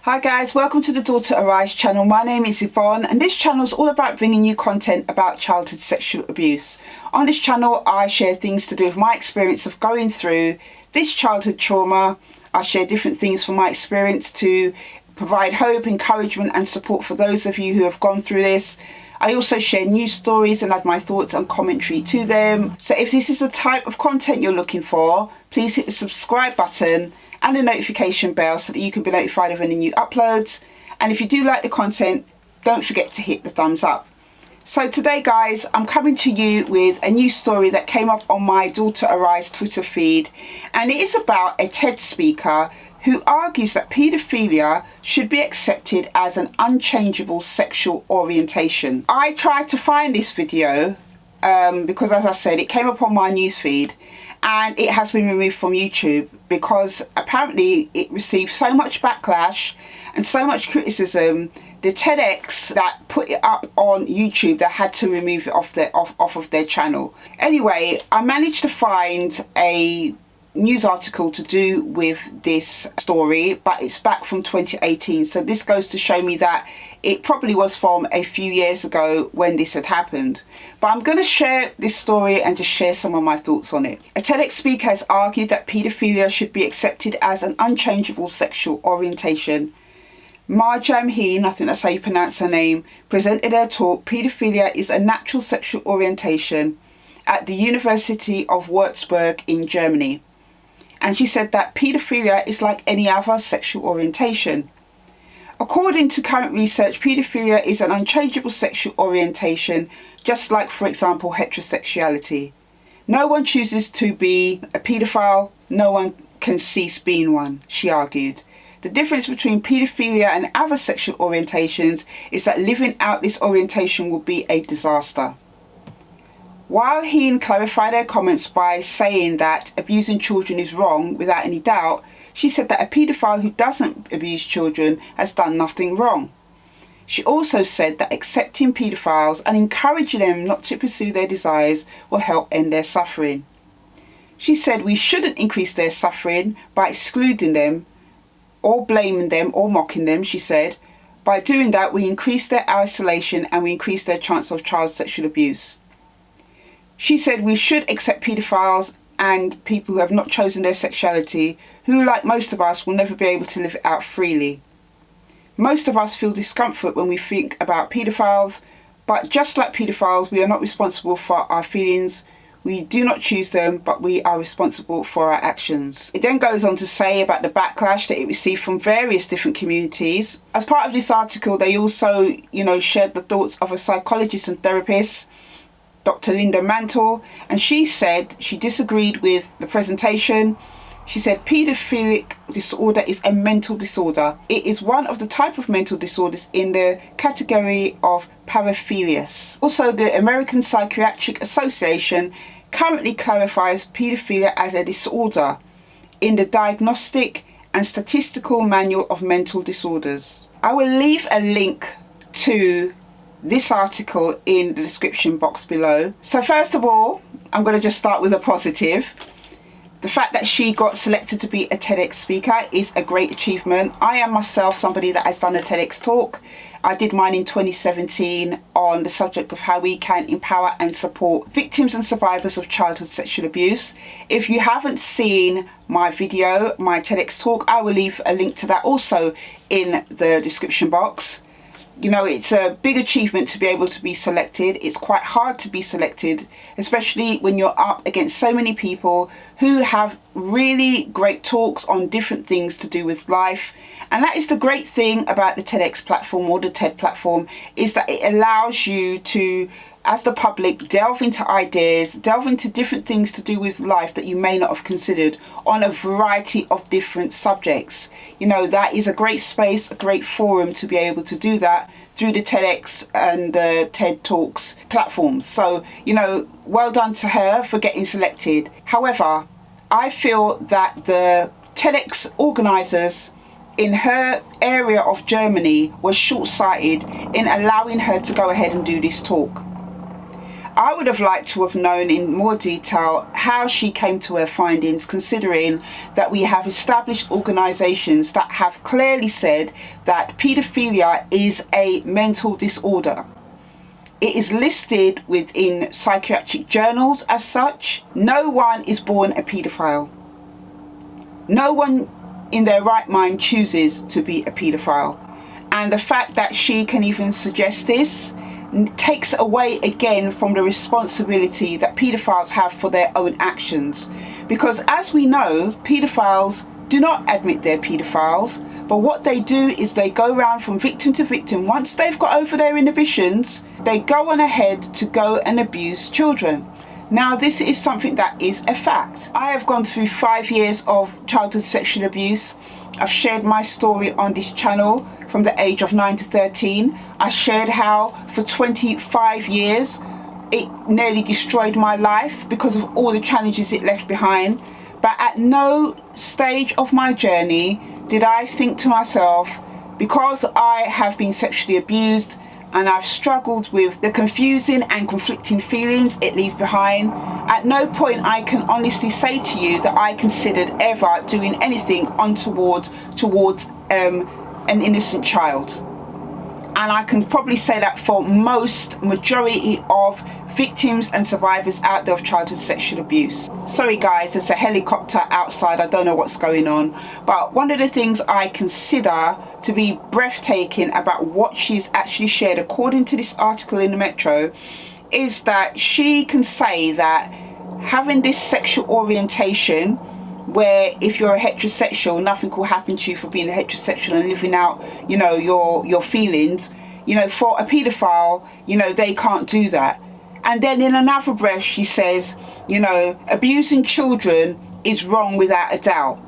Hi guys, welcome to the Daughter Arise channel. My name is Yvonne and this channel is all about bringing you content about childhood sexual abuse. On this channel I share things to do with my experience of going through this childhood trauma. I share different things from my experience to provide hope, encouragement and support for those of you who have gone through this. I also share news stories and add my thoughts and commentary to them. So if this is the type of content you're looking for, please hit the subscribe button and the notification bell so that you can be notified of any new uploads. And if you do like the content, don't forget to hit the thumbs up. So today guys, I'm coming to you with a new story that came up on my Daughter Arise Twitter feed, and it is about a TED speaker who argues that paedophilia should be accepted as an unchangeable sexual orientation. I tried to find this video because, as I said, it came up on my newsfeed and it has been removed from YouTube because apparently it received so much backlash and so much criticism. The Tedx that put it up on YouTube, they had to remove it off of their channel. Anyway, I managed to find a news article to do with this story, but it's back from 2018, so this goes to show me that it probably was from a few years ago when this had happened. But I'm going to share this story and just share some of my thoughts on it. A TEDx speaker has argued that paedophilia should be accepted as an unchangeable sexual orientation. Marjam, I think that's how you pronounce her name, presented her talk, Paedophilia is a Natural Sexual Orientation, at the University of Würzburg in Germany. And she said that paedophilia is like any other sexual orientation. According to current research, paedophilia is an unchangeable sexual orientation, just like, for example, heterosexuality. No one chooses to be a paedophile, no one can cease being one, she argued. The difference between paedophilia and other sexual orientations is that living out this orientation would be a disaster. While Heen clarified her comments by saying that abusing children is wrong without any doubt, she said that a paedophile who doesn't abuse children has done nothing wrong. She also said that accepting paedophiles and encouraging them not to pursue their desires will help end their suffering. She said we shouldn't increase their suffering by excluding them or blaming them or mocking them, she said. By doing that, we increase their isolation and we increase their chance of child sexual abuse. She said we should accept paedophiles and people who have not chosen their sexuality, who, like most of us, will never be able to live it out freely. Most of us feel discomfort when we think about paedophiles, but just like paedophiles, we are not responsible for our feelings. We do not choose them, but we are responsible for our actions. It then goes on to say about the backlash that it received from various different communities. As part of this article, they also, shared the thoughts of a psychologist and therapist, Dr. Linda Mantle, and she said she disagreed with the presentation. She said paedophilic disorder is a mental disorder. It is one of the type of mental disorders in the category of paraphilias. Also, the American Psychiatric Association currently clarifies paedophilia as a disorder in the Diagnostic and Statistical Manual of Mental Disorders. I will leave a link to this article in the description box below. So first of all, I'm going to just start with a positive. The fact that she got selected to be a TEDx speaker is a great achievement. I am myself somebody that has done a TEDx talk. I did mine in 2017 on the subject of how we can empower and support victims and survivors of childhood sexual abuse. If you haven't seen my video, my TEDx talk, I will leave a link to that also in the description box. It's a big achievement to be able to be selected. It's quite hard to be selected, especially when you're up against so many people who have really great talks on different things to do with life. And that is the great thing about the TEDx platform or the TED platform, is that it allows you to, as the public, delve into ideas, delve into different things to do with life that you may not have considered on a variety of different subjects. That is a great space, a great forum to be able to do that through the TEDx and the TED Talks platforms. So, well done to her for getting selected. However, I feel that the TEDx organisers in her area of Germany was short-sighted in allowing her to go ahead and do this talk. I would have liked to have known in more detail how she came to her findings, considering that we have established organisations that have clearly said that paedophilia is a mental disorder. It is listed within psychiatric journals as such. No one is born a paedophile. No one in their right mind chooses to be a paedophile. And the fact that she can even suggest this takes away again from the responsibility that paedophiles have for their own actions. Because as we know, paedophiles do not admit they're paedophiles, but what they do is they go around from victim to victim. Once they've got over their inhibitions, they go on ahead to go and abuse children. Now, this is something that is a fact. I have gone through 5 years of childhood sexual abuse. I've shared my story on this channel from the age of 9 to 13. I shared how for 25 years it nearly destroyed my life because of all the challenges it left behind. But at no stage of my journey did I think to myself, because I have been sexually abused and I've struggled with the confusing and conflicting feelings it leaves behind, at no point I can honestly say to you that I considered ever doing anything untoward towards an innocent child. And I can probably say that for majority of victims and survivors out there of childhood sexual abuse. Sorry guys, there's a helicopter outside, I don't know what's going on. But one of the things I consider to be breathtaking about what she's actually shared, according to this article in the Metro, is that she can say that having this sexual orientation, where if you're a heterosexual, nothing will happen to you for being a heterosexual and living out, you know, your feelings, you know, for a paedophile, you know, they can't do that. And then in another breath she says, you know, abusing children is wrong without a doubt.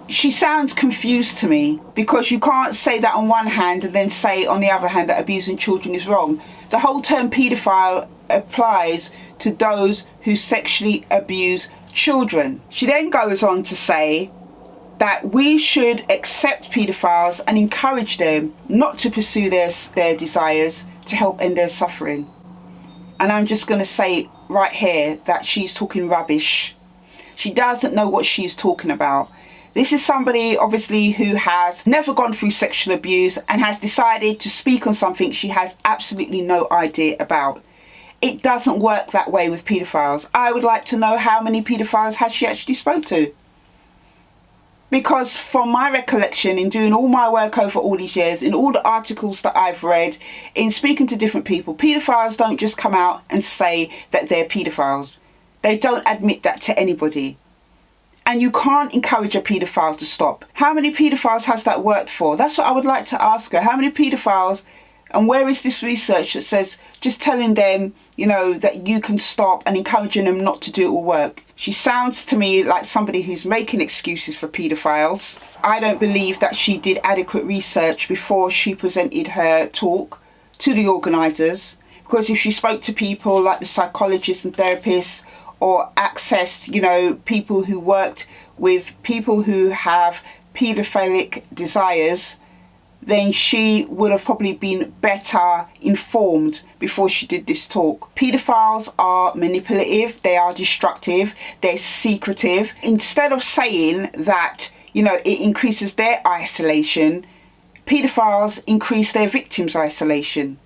She sounds confused to me, because you can't say that on one hand and then say on the other hand that abusing children is wrong. The whole term paedophile applies to those who sexually abuse children. She then goes on to say that we should accept paedophiles and encourage them not to pursue their desires, to help end their suffering. And I'm just going to say right here that she's talking rubbish. She doesn't know what she's talking about. This is somebody obviously who has never gone through sexual abuse and has decided to speak on something she has absolutely no idea about. It doesn't work that way with paedophiles. I would like to know how many paedophiles has she actually spoke to. Because from my recollection, in doing all my work over all these years, in all the articles that I've read, in speaking to different people, paedophiles don't just come out and say that they're paedophiles. They don't admit that to anybody. And you can't encourage a paedophile to stop. How many paedophiles has that worked for? That's what I would like to ask her. How many paedophiles, and where is this research that says just telling them, you know, that you can stop and encouraging them not to do it will work? She sounds to me like somebody who's making excuses for paedophiles. I don't believe that she did adequate research before she presented her talk to the organisers, because if she spoke to people like the psychologists and therapists, or accessed, you know, people who worked with people who have paedophilic desires, then she would have probably been better informed before she did this talk. Paedophiles are manipulative, they are destructive, they're secretive. Instead of saying that, you know, it increases their isolation, paedophiles increase their victims' isolation.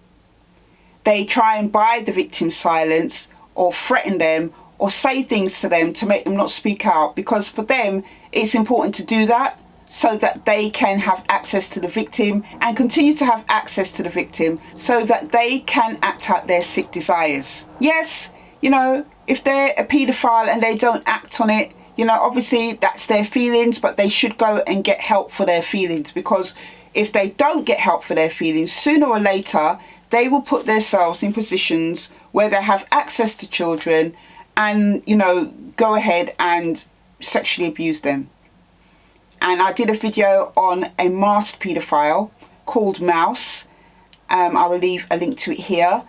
They try and buy the victim's silence, or threaten them, or say things to them to make them not speak out, because for them it's important to do that so that they can have access to the victim and continue to have access to the victim so that they can act out their sick desires. Yes, you know, if they're a paedophile and they don't act on it, you know, obviously that's their feelings, but they should go and get help for their feelings, because if they don't get help for their feelings, sooner or later they will put themselves in positions where they have access to children and, you know, go ahead and sexually abuse them. And I did a video on a masked paedophile called Mouse, I will leave a link to it here,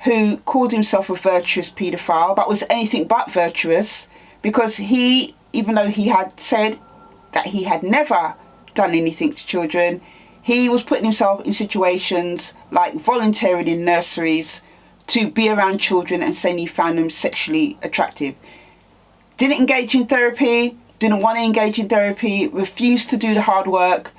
who called himself a virtuous paedophile but was anything but virtuous, because he, even though he had said that he had never done anything to children, he was putting himself in situations like volunteering in nurseries to be around children and saying he found them sexually attractive. Didn't engage in therapy, didn't want to engage in therapy, refused to do the hard work.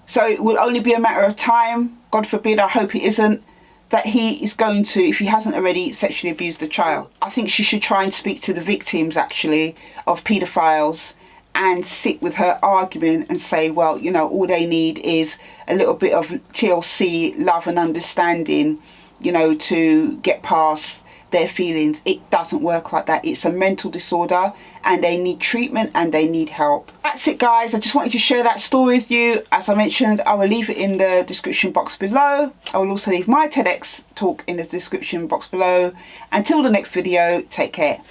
So it will only be a matter of time, God forbid, I hope it isn't, that he is going to, if he hasn't already, sexually abused the child. I think she should try and speak to the victims, actually, of paedophiles, and sit with her argument and say, well, you know, all they need is a little bit of TLC, love and understanding, you know, to get past their feelings. It doesn't work like that. It's a mental disorder and they need treatment and they need help. That's it, guys. I just wanted to share that story with you. As I mentioned, I will leave it in the description box below. I will also leave my TEDx talk in the description box below. Until the next video, take care.